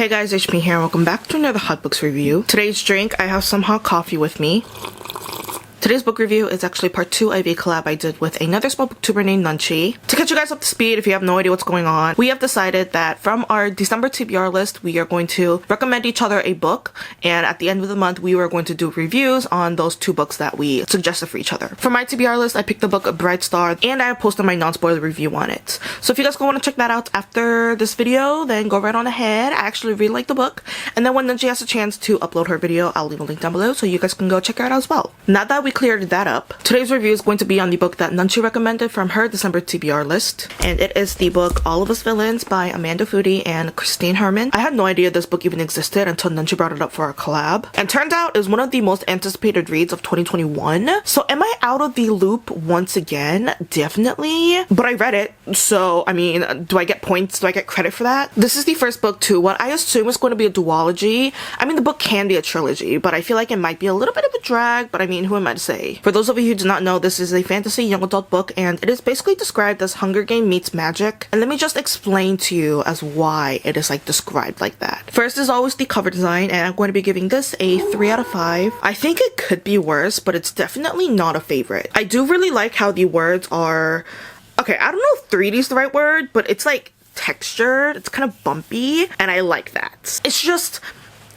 Hey guys, HP here and welcome back to another hot books review. Today's drink, I have some hot coffee with me. Today's book review is actually part 2 of a collab I did with another small booktuber named Nunchi. To catch you guys up to speed, if you have no idea what's going on, we have decided that from our December TBR list, we are going to recommend each other a book, and at the end of the month, we were going to do reviews on those 2 books that we suggested for each other. For my TBR list, I picked the book Bright Star, and I posted my non-spoiler review on it. So if you guys want to check that out after this video, then go right on ahead. I actually really like the book, and then when Nunchi has a chance to upload her video, I'll leave a link down below so you guys can go check her out as well. Now that we cleared that up, today's review is going to be on the book that Nunchi recommended from her December TBR list, and it is the book All of Us Villains by Amanda Foody and Christine Herman. I had no idea this book even existed until Nunchi brought it up for a collab, and turns out it's one of the most anticipated reads of 2021. So am I out of the loop once again? Definitely, but I read it, so I mean, do I get points? Do I get credit for that? This is the first book to what I assume is going to be a duology. I mean, the book can be a trilogy, but I feel like it might be a little bit of a drag, but I mean, who am I to say? For those of you who do not know, this is a fantasy young adult book, and it is basically described as Hunger Game meets magic. And let me just explain to you as why it is like described like that. First is always the cover design, and I'm going to be giving this a 3 out of 5. I think it could be worse, but it's definitely not a favorite. I do really like how the words are, okay, I don't know if 3D is the right word, but it's like textured, it's kind of bumpy, and I like that. It's just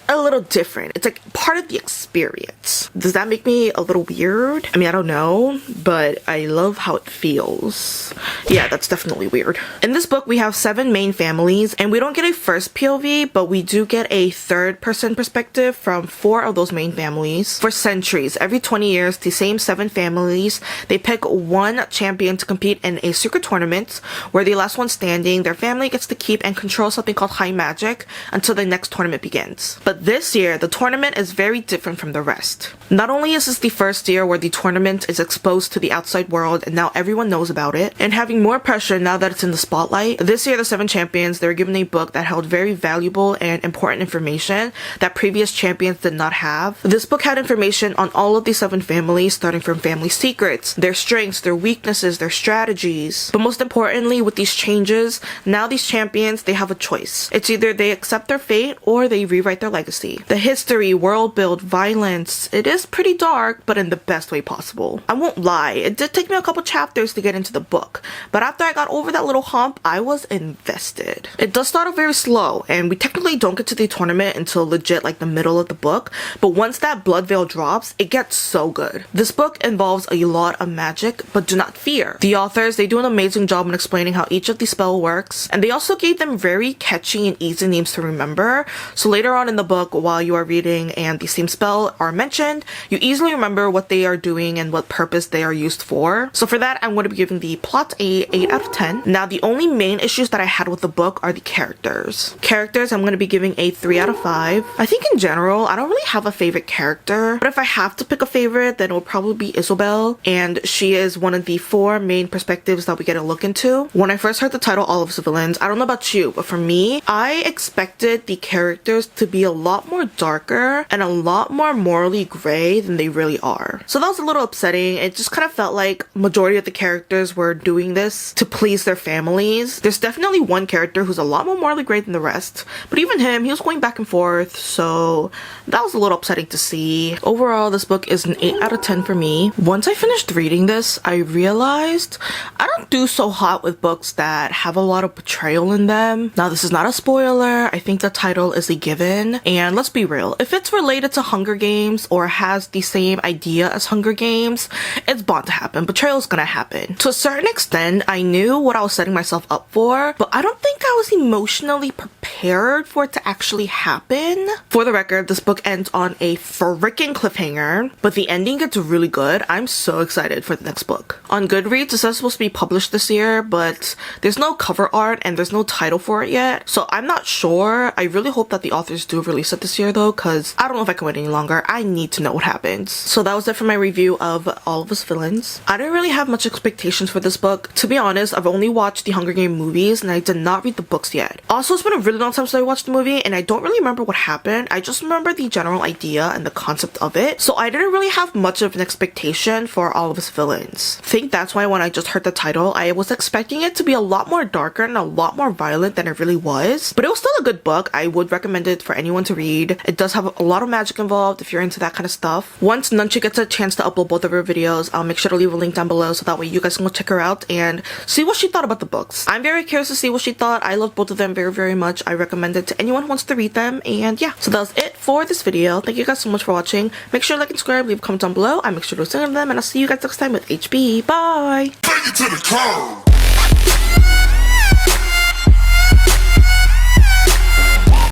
a little different. It's like part of the experience. Does that make me a little weird? I mean, I don't know, but I love how it feels. Yeah, that's definitely weird. In this book, we have 7 main families, and we don't get a first POV, but we do get a third-person perspective from 4 of those main families. For centuries, every 20 years, the same 7 families, they pick one champion to compete in a secret tournament, where the last one standing, their family gets to keep and control something called high magic until the next tournament begins. But this year, the tournament is very different from the rest. Not only is this the first year where the tournament is exposed to the outside world and now everyone knows about it, and having more pressure now that it's in the spotlight, this year the 7 champions, they were given a book that held very valuable and important information that previous champions did not have. This book had information on all of the 7 families, starting from family secrets, their strengths, their weaknesses, their strategies. But most importantly, with these changes, now these champions, they have a choice. It's either they accept their fate or they rewrite their legacy. The history, world build, violence, it is pretty dark, but in the best way possible. I won't lie, it did take me a couple chapters to get into the book, but after I got over that little hump, I was invested. It does start off very slow, and we technically don't get to the tournament until legit like the middle of the book, but once that blood veil drops, it gets so good. This book involves a lot of magic, but do not fear. The authors, they do an amazing job in explaining how each of the spell works, and they also gave them very catchy and easy names to remember, so later on in the book, while you are reading and the same spell are mentioned, you easily remember what they are doing and what purpose they are used for. So for that, I'm going to be giving the plot a 8 out of 10. Now, the only main issues that I had with the book are the characters. Characters, I'm going to be giving a 3 out of 5. I think in general, I don't really have a favorite character, but if I have to pick a favorite, then it will probably be Isobel, and she is one of the 4 main perspectives that we get a look into. When I first heard the title All of Us Villains, I don't know about you, but for me, I expected the characters to be a lot more darker and a lot more morally gray than they really are. So that was a little upsetting. It just kind of felt like majority of the characters were doing this to please their families. There's definitely one character who's a lot more morally gray than the rest, but even him, he was going back and forth, so that was a little upsetting to see. Overall, this book is an 8 out of 10 for me. Once I finished reading this, I realized I don't do so hot with books that have a lot of betrayal in them. Now, this is not a spoiler. I think the title is a given, and let's be real, if it's related to Hunger Games or has the same idea as Hunger Games, it's bound to happen. Betrayal is gonna happen. To a certain extent, I knew what I was setting myself up for, but I don't think I was emotionally prepared for it to actually happen. For the record, this book ends on a freaking cliffhanger, but the ending gets really good. I'm so excited for the next book. On Goodreads, it says it's supposed to be published this year, but there's no cover art and there's no title for it yet, so I'm not sure. I really hope that the authors do release it this year though, because I don't know if I can wait any longer. I need to know what happens. So that was it for my review of All of Us Villains. I didn't really have much expectations for this book. To be honest, I've only watched the Hunger Game movies and I did not read the books yet. Also, it's been a really long time since I watched the movie, and I don't really remember what happened. I just remember the general idea and the concept of it, so I didn't really have much of an expectation for all of his villains. I think that's why when I just heard the title, I was expecting it to be a lot more darker and a lot more violent than it really was, but it was still a good book. I would recommend it for anyone to read. It does have a lot of magic involved if you're into that kind of stuff. Once Nunchi gets a chance to upload both of her videos, I'll make sure to leave a link down below so that way you guys can go check her out and see what she thought about the books. I'm very curious to see what she thought. I love both of them very, very much. I recommend it to anyone who wants to read them, and yeah. So that was it for this video. Thank you guys so much for watching. Make sure to like and subscribe, leave a comment down below. I make sure to listen to them, and I'll see you guys next time with HB. Bye! Take it to the curb.